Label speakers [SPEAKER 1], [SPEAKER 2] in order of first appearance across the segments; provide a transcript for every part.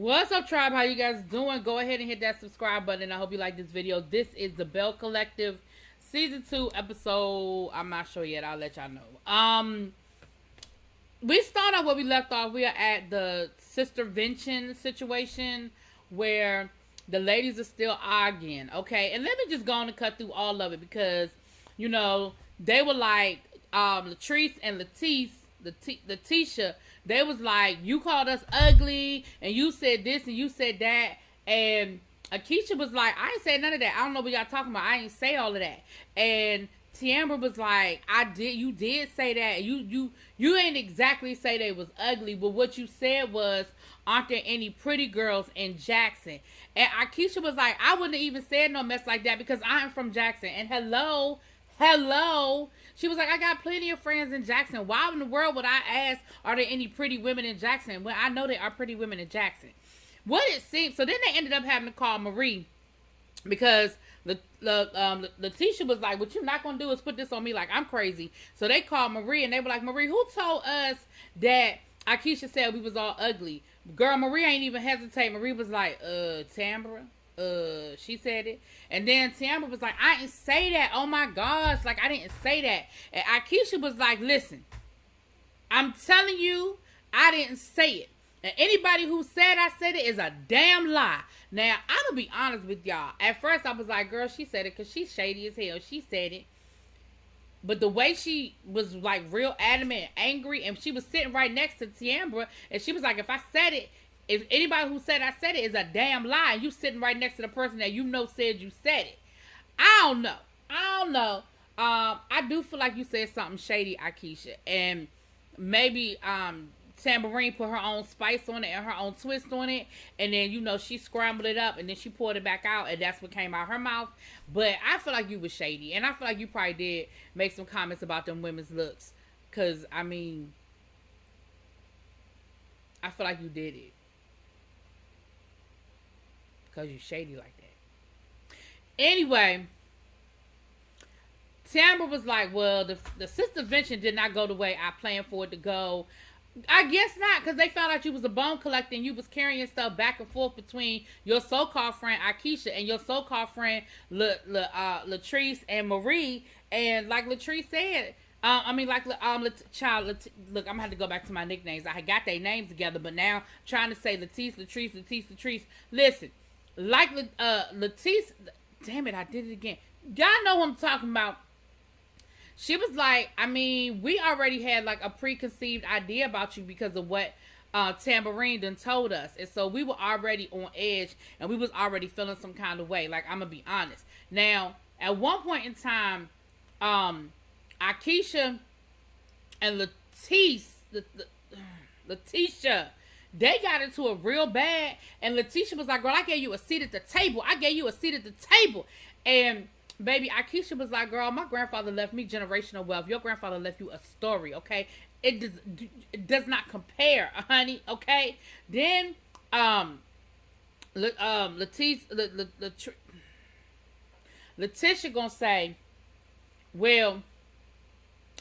[SPEAKER 1] What's up, tribe? How you guys doing? Go ahead and hit that subscribe button. I hope you like this video. This is the Belle Collective season 2 episode. I'm not sure yet. I'll let y'all know. We start off where we left off. We are at the Sister Vention situation where the ladies are still arguing. Okay, and let me just go on and cut through all of it because they were like Latrice and Letitia. They was like, you called us ugly, and you said this, and you said that, and Akeisha was like, I ain't said none of that. I don't know what y'all talking about. I ain't say all of that. And Tiambra was like, you did say that. You ain't exactly say they was ugly, but what you said was, aren't there any pretty girls in Jackson? And Akeisha was like, I wouldn't have even said no mess like that because I'm from Jackson. And hello. She was like, I got plenty of friends in Jackson. Why in the world would I ask, are there any pretty women in Jackson? Well, I know there are pretty women in Jackson. What it seems, so then they ended up having to call Marie because Letitia was like, what you're not going to do is put this on me like I'm crazy. So they called Marie and they were like, Marie, who told us that Akeisha said we was all ugly? Girl, Marie ain't even hesitate. Marie was like, Tambra? She said it. And then Tiambra was like, I didn't say that. Oh my gosh. Like, I didn't say that. And Akeisha was like, listen, I'm telling you, I didn't say it. And anybody who said I said it is a damn lie. Now, I'm going to be honest with y'all. At first, I was like, girl, she said it because she's shady as hell. She said it. But the way she was like real adamant and angry, and she was sitting right next to Tiambra, and she was like, if I said it, if anybody who said I said it is a damn lie, and you sitting right next to the person that said you said it. I don't know. I do feel like you said something shady, Akeisha. And maybe Tambourine put her own spice on it and her own twist on it. And then, she scrambled it up and then she poured it back out. And that's what came out her mouth. But I feel like you was shady. And I feel like you probably did make some comments about them women's looks. Because, I feel like you did it. Because you shady like that. Anyway, Tambra was like, well, the Sister Vention did not go the way I planned for it to go. I guess not, because they found out you was a bone collector and you was carrying stuff back and forth between your so-called friend Akeisha and your so-called friend Latrice and Marie. And like Latrice said, look, I'm gonna have to go back to my nicknames. I had got their names together, but now I'm trying to say Latrice. Listen. Like Letitia, damn it, I did it again. Y'all know what I'm talking about. She was like, we already had like a preconceived idea about you because of what Tambourine done told us. And so we were already on edge and we was already feeling some kind of way. Like, I'm going to be honest. Now, at one point in time, Akeisha and Letitia, they got into it real bad, and Letitia was like, girl, I gave you a seat at the table. And baby, Akeisha was like, girl, my grandfather left me generational wealth. Your grandfather left you a story, okay? It does not compare, honey, okay? Then, Letitia gonna say, well,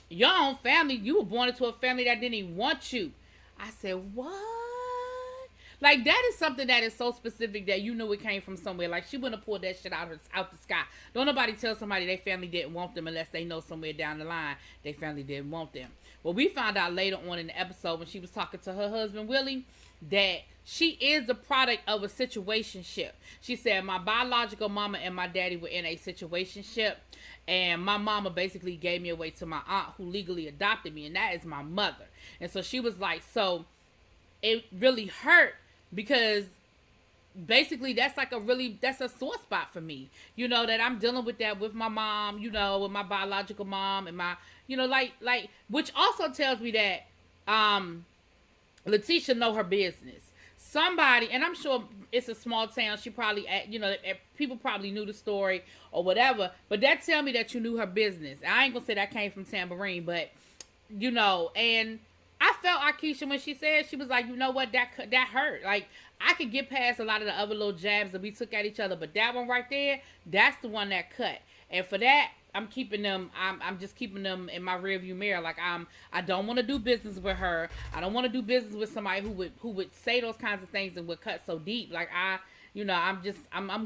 [SPEAKER 1] your own family, you were born into a family that didn't even want you. I said, what? Like, that is something that is so specific that you knew it came from somewhere. Like, she wouldn't have pulled that shit out the sky. Don't nobody tell somebody their family didn't want them unless they know somewhere down the line their family didn't want them. Well, we found out later on in the episode when she was talking to her husband, Willie, that she is the product of a situationship. She said, my biological mama and my daddy were in a situationship, and my mama basically gave me away to my aunt who legally adopted me, and that is my mother. And so she was like, so it really hurt because basically that's a sore spot for me, that I'm dealing with that with my mom, with my biological mom and my, which also tells me that Letitia know her business. Somebody, and I'm sure it's a small town, she probably, people probably knew the story or whatever, but that tell me that you knew her business. I ain't gonna say that came from Tambourine, but, and I felt Akeisha when she said, she was like, you know what, that hurt. Like, I could get past a lot of the other little jabs that we took at each other, but that one right there, that's the one that cut. And for that, I'm keeping them. I'm just keeping them in my rearview mirror. Like I don't want to do business with her. I don't want to do business with somebody who would say those kinds of things and would cut so deep. Like I'm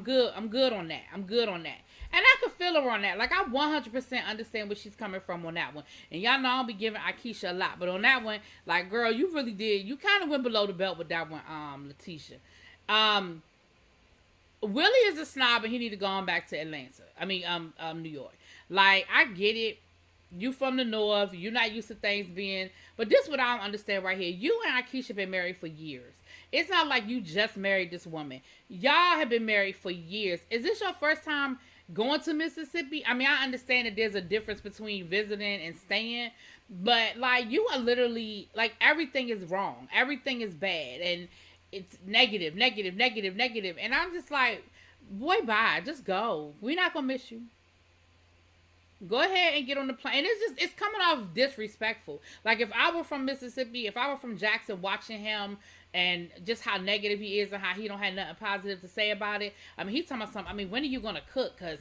[SPEAKER 1] good. I'm good on that. I'm good on that. And I could feel her on that. Like, I 100% understand where she's coming from on that one. And y'all know I'll be giving Akeisha a lot. But on that one, like, girl, you really did. You kind of went below the belt with that one, Letitia. Willie is a snob and he need to go on back to Atlanta. New York. Like, I get it. You from the North. You're not used to things being... But this is what I don't understand right here. You and Akeisha been married for years. It's not like you just married this woman. Y'all have been married for years. Is this your first time going to Mississippi? I mean, I understand that there's a difference between visiting and staying, but like, you are literally like, everything is wrong, everything is bad, and it's negative. And I'm just like, boy, bye, just go. We're not gonna miss you. Go ahead and get on the plane. And it's coming off disrespectful. Like, if I were from Mississippi, if I were from Jackson, watching him and just how negative he is and how he don't have nothing positive to say about it. I mean, he's talking about something. I mean, when are you going to cook? Cause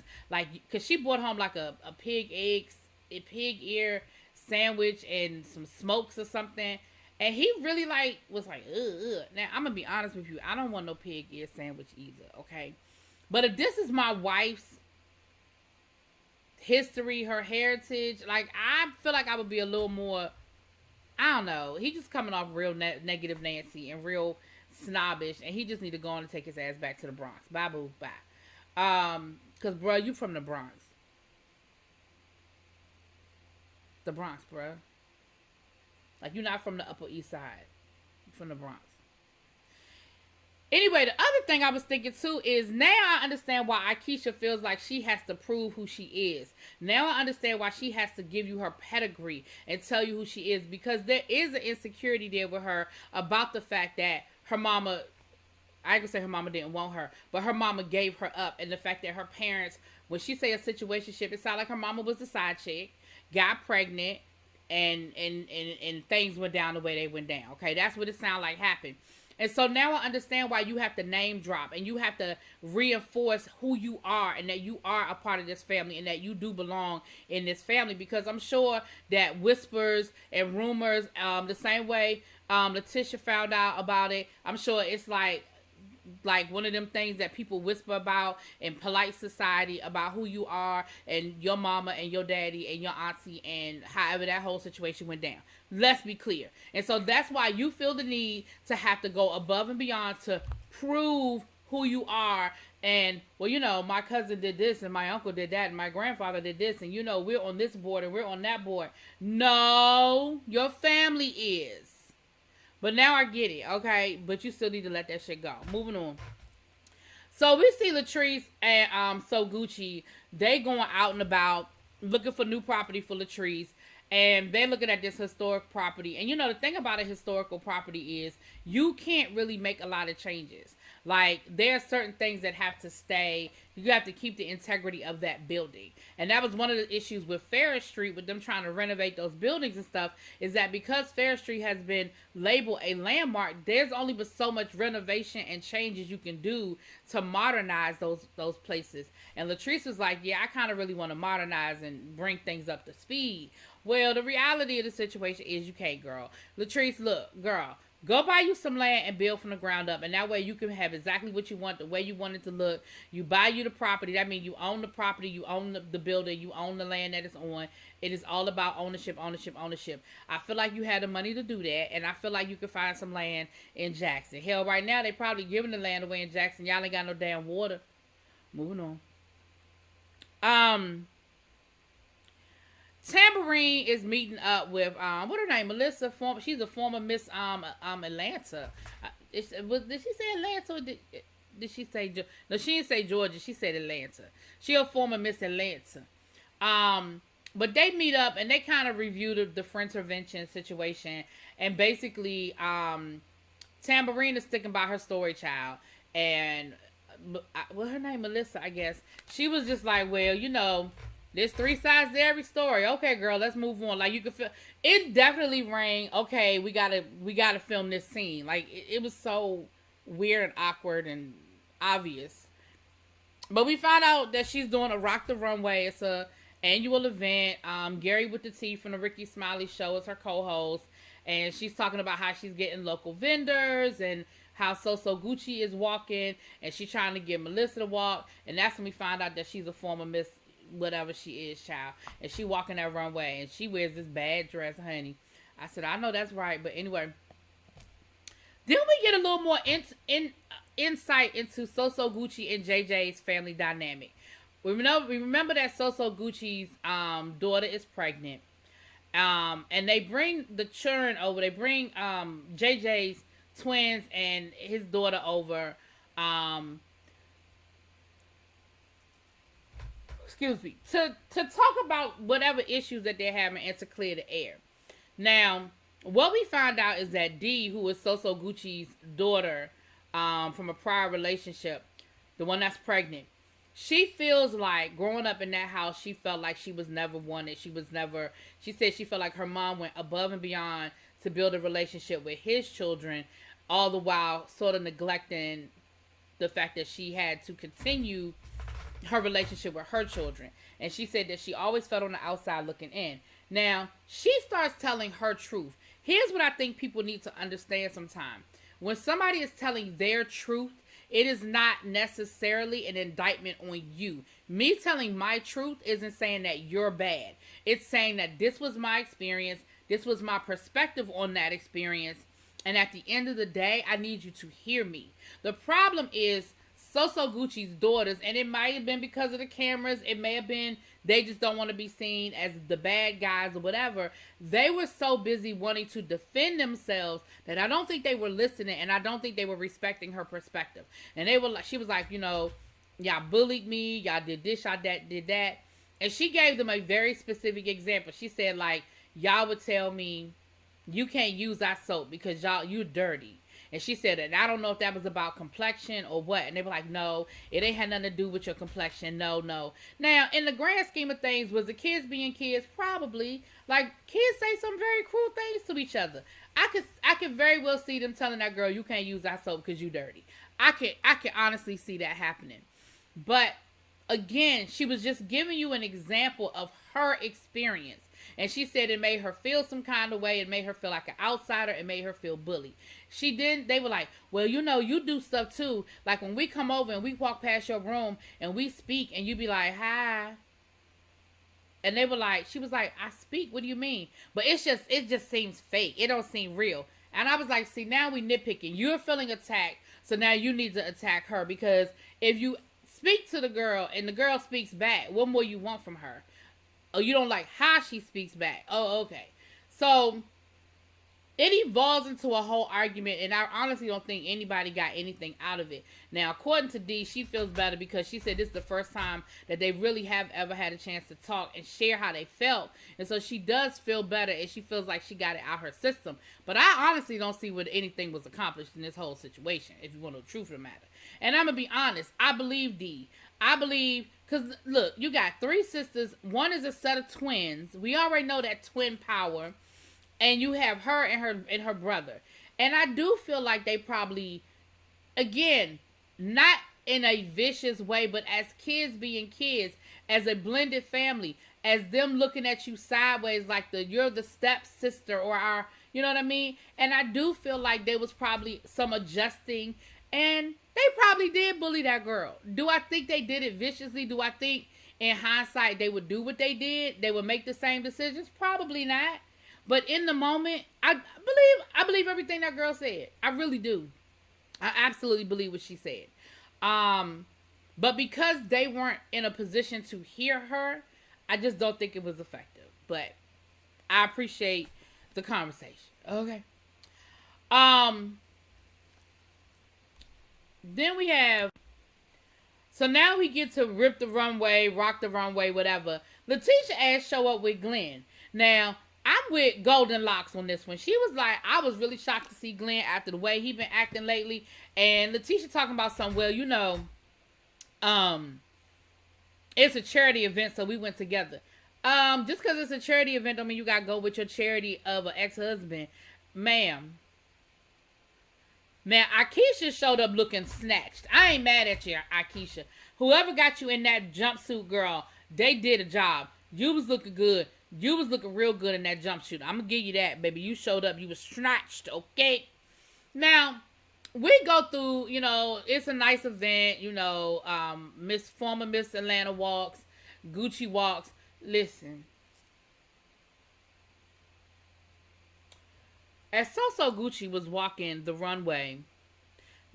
[SPEAKER 1] she brought home like a pig ear sandwich and some smokes or something. And he really was like, ugh. Now, I'm going to be honest with you. I don't want no pig ear sandwich either. Okay. But if this is my wife's history, her heritage, like, I feel like I would be a little more, I don't know. He just coming off real negative Nancy and real snobbish, and he just need to go on and take his ass back to the Bronx. Bye, boo, bye. Cause, bro, you from the Bronx. The Bronx, bro. Like, you're not from the Upper East Side. You're from the Bronx. Anyway, the other thing I was thinking too is, now I understand why Akeisha feels like she has to prove who she is. Now I understand why she has to give you her pedigree and tell you who she is, because there is an insecurity there with her about the fact that her mama, I ain't gonna say her mama didn't want her, but her mama gave her up, and the fact that her parents, when she say a situationship, it sounded like her mama was the side chick, got pregnant, and things went down the way they went down. Okay, that's what it sounded like happened. And so now I understand why you have to name drop and you have to reinforce who you are and that you are a part of this family and that you do belong in this family, because I'm sure that whispers and rumors, the same way Letitia found out about it, I'm sure it's like one of them things that people whisper about in polite society about who you are and your mama and your daddy and your auntie and however that whole situation went down. Let's be clear. And so that's why you feel the need to have to go above and beyond to prove who you are. And, well, you know, my cousin did this and my uncle did that and my grandfather did this and, you know, we're on this board and we're on that board. No, your family is. But now I get it, okay? But you still need to let that shit go. Moving on. So we see Latrice and So Gucci. They going out and about looking for new property for Latrice. And they're looking at this historic property. And, you know, the thing about a historical property is you can't really make a lot of changes. Like, there are certain things that have to stay. You have to keep the integrity of that building. And that was one of the issues with Ferris Street, with them trying to renovate those buildings and stuff, is that because Ferris Street has been labeled a landmark, there's only but so much renovation and changes you can do to modernize those places. And Latrice was like, yeah, I kind of really want to modernize and bring things up to speed. Well, the reality of the situation is you can't, girl. Latrice, look, girl, go buy you some land and build from the ground up. And that way you can have exactly what you want, the way you want it to look. You buy you the property. That means you own the property. You own the building. You own the land that it's on. It is all about ownership. I feel like you had the money to do that. And I feel like you could find some land in Jackson. Hell, right now they probably giving the land away in Jackson. Y'all ain't got no damn water. Moving on. Tambourine is meeting up with what her name, Melissa. She's a former Miss Atlanta. Did she say Atlanta or did she say no? She didn't say Georgia. She said Atlanta. She a former Miss Atlanta. But they meet up and they kind of review the French intervention situation, and basically Tambourine is sticking by her story child, and her name, Melissa, I guess. She was just like, well, you know, there's 3 sides to every story. Okay, girl, let's move on. Like, you could feel it definitely rang. Okay, we gotta film this scene. Like, it was so weird and awkward and obvious. But we found out that she's doing a Rock the Runway. It's a annual event. Gary with the T from the Ricky Smiley Show is her co-host, and she's talking about how she's getting local vendors and how So Gucci is walking, and she's trying to get Melissa to walk. And that's when we find out that she's a former Miss whatever she is, child, and she walking that runway, and she wears this bad dress, honey. I said, I know that's right, but anyway. Then we get a little more insight into So Gucci and JJ's family dynamic. We remember that So Gucci's daughter is pregnant. And they bring the children over. They bring JJ's twins and his daughter over. Excuse me. To talk about whatever issues that they're having and to clear the air. Now, what we found out is that Dee, who is So Gucci's daughter from a prior relationship, the one that's pregnant, she feels like growing up in that house, she felt like she was never wanted. She said she felt like her mom went above and beyond to build a relationship with his children, all the while sort of neglecting the fact that she had to continue her relationship with her children. And she said that she always felt on the outside looking in. Now, she starts telling her truth. Here's what I think people need to understand sometimes. When somebody is telling their truth, it is not necessarily an indictment on you. Me telling my truth isn't saying that you're bad. It's saying that this was my experience. This was my perspective on that experience. And at the end of the day, I need you to hear me. The problem is So Gucci's daughters, and it might have been because of the cameras. It may have been they just don't want to be seen as the bad guys or whatever. They were so busy wanting to defend themselves that I don't think they were listening, and I don't think they were respecting her perspective. And she was like, y'all bullied me, y'all did this, y'all did that. And she gave them a very specific example. She said, like, y'all would tell me, you can't use our soap because you're dirty. And she said, and I don't know if that was about complexion or what. And they were like, no, it ain't had nothing to do with your complexion. No. Now, in the grand scheme of things, was the kids being kids? Probably. Like, kids say some very cruel things to each other. I could very well see them telling that girl, you can't use our soap because you dirty. I can honestly see that happening. But, again, she was just giving you an example of her experience. And she said it made her feel some kind of way. It made her feel like an outsider. It made her feel bullied. They were like, well, you do stuff too. Like when we come over and we walk past your room and we speak and you be like, hi. And she was like, I speak. What do you mean? But it just seems fake. It don't seem real. And I was like, see, now we nitpicking. You're feeling attacked. So now you need to attack her because if you speak to the girl and the girl speaks back, what more you want from her? Oh, you don't like how she speaks back. Oh, okay. So it evolves into a whole argument, and I honestly don't think anybody got anything out of it. Now, according to Dee, she feels better because she said this is the first time that they really have ever had a chance to talk and share how they felt. And so she does feel better, and she feels like she got it out her system. But I honestly don't see what anything was accomplished in this whole situation, if you want the truth of the matter. And I'm going to be honest. I believe Dee. I believe, because look, you got 3 sisters. One is a set of twins. We already know that twin power. And you have her and her brother. And I do feel like they probably, again, not in a vicious way, but as kids being kids, as a blended family, as them looking at you sideways like you're the stepsister or our, you know what I mean? And I do feel like there was probably some adjusting, and they probably did bully that girl. Do I think they did it viciously? Do I think in hindsight they would do what they did? They would make the same decisions? Probably not. But in the moment, I believe everything that girl said. I really do. I absolutely believe what she said. But because they weren't in a position to hear her, I just don't think it was effective. But I appreciate the conversation. Okay. Then we have, so now we get to rip the runway, rock the runway, whatever. Letitia asked show up with Glenn. Now, I'm with Golden Locks on this one. She was like, I was really shocked to see Glenn after the way he been acting lately. And Letitia talking about something, well, it's a charity event, so we went together. Just because it's a charity event don't mean you gotta go with your charity of an ex-husband. Ma'am, Man, Akeisha showed up looking snatched. I ain't mad at you, Akeisha. Whoever got you in that jumpsuit, girl, they did a job. You was looking good. You was looking real good in that jumpsuit. I'm gonna give you that, baby. You showed up. You was snatched, okay? Now, we go through, it's a nice event, former Miss Atlanta walks, Gucci walks. Listen, as So Gucci was walking the runway,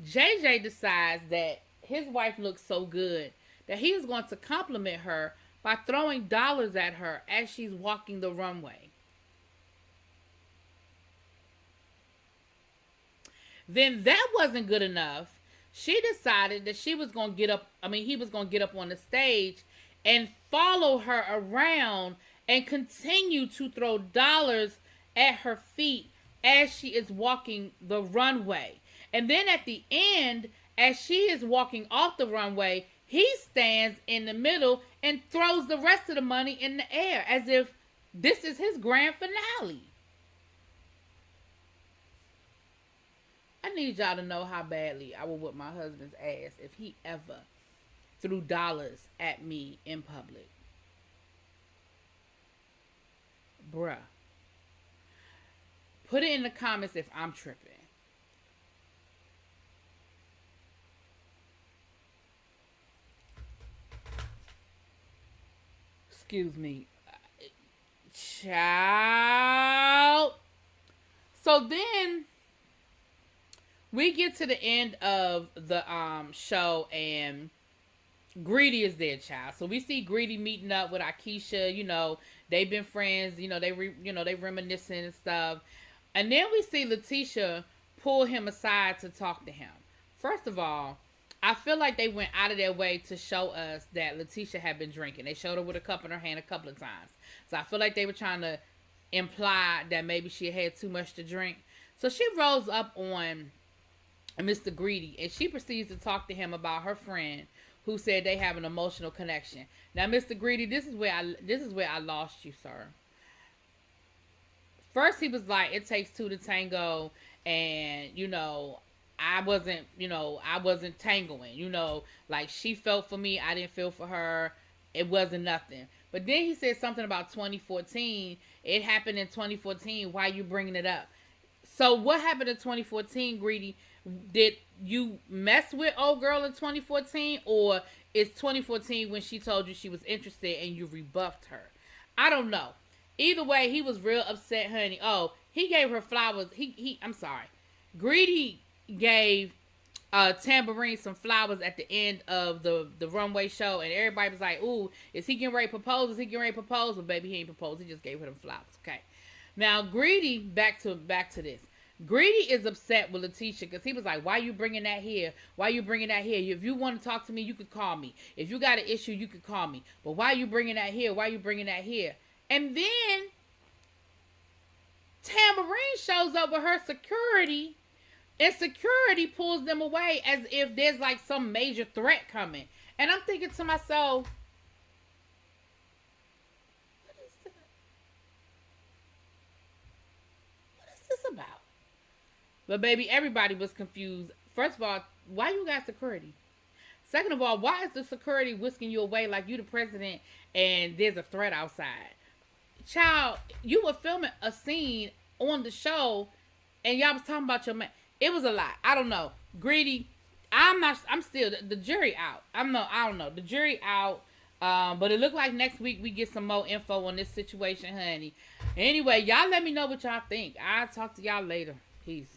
[SPEAKER 1] JJ decides that his wife looks so good that he is going to compliment her by throwing dollars at her as she's walking the runway. Then that wasn't good enough. She decided that he was going to get up on the stage and follow her around and continue to throw dollars at her feet as she is walking the runway. And then at the end, as she is walking off the runway, he stands in the middle and throws the rest of the money in the air as if this is his grand finale. I need y'all to know how badly I would whip my husband's ass if he ever threw dollars at me in public. Bruh. Put it in the comments if I'm tripping. Excuse me. Child. So then we get to the end of the show and Greedy is there, child. So we see Greedy meeting up with Akeisha. They've been friends. They reminiscing and stuff. And then we see Letitia pull him aside to talk to him. First of all, I feel like they went out of their way to show us that Letitia had been drinking. They showed her with a cup in her hand a couple of times. So I feel like they were trying to imply that maybe she had too much to drink. So she rolls up on Mr. Greedy and she proceeds to talk to him about her friend who said they have an emotional connection. Now, Mr. Greedy, this is where I lost you, sir. First, he was like, it takes two to tango, and, I wasn't tangoing, like she felt for me, I didn't feel for her, it wasn't nothing. But then he said something about 2014, it happened in 2014, why you bringing it up? So what happened in 2014, Greedy? Did you mess with old girl in 2014, or is 2014 when she told you she was interested and you rebuffed her? I don't know. Either way, he was real upset, honey. Oh, he gave her flowers. I'm sorry. Greedy gave Tambourine some flowers at the end of the runway show, and everybody was like, ooh, is he getting ready to propose? Is he getting ready to propose? Well, baby, he ain't proposed. He just gave her them flowers. Okay. Now, Greedy, back to this. Greedy is upset with Letitia because he was like, why you bringing that here? Why you bringing that here? If you want to talk to me, you could call me. If you got an issue, you could call me. But why you bringing that here? Why you bringing that here? And then Tambourine shows up with her security, and security pulls them away as if there's like some major threat coming. And I'm thinking to myself, what is this about? But baby, everybody was confused. First of all, why you got security? Second of all, why is the security whisking you away like you the president and there's a threat outside? Child, you were filming a scene on the show and y'all was talking about your man. It was a lot. I don't know. Greedy, I'm still, the jury out. I don't know. The jury out. But it looked like next week we get some more info on this situation, honey. Anyway, y'all let me know what y'all think. I'll talk to y'all later. Peace.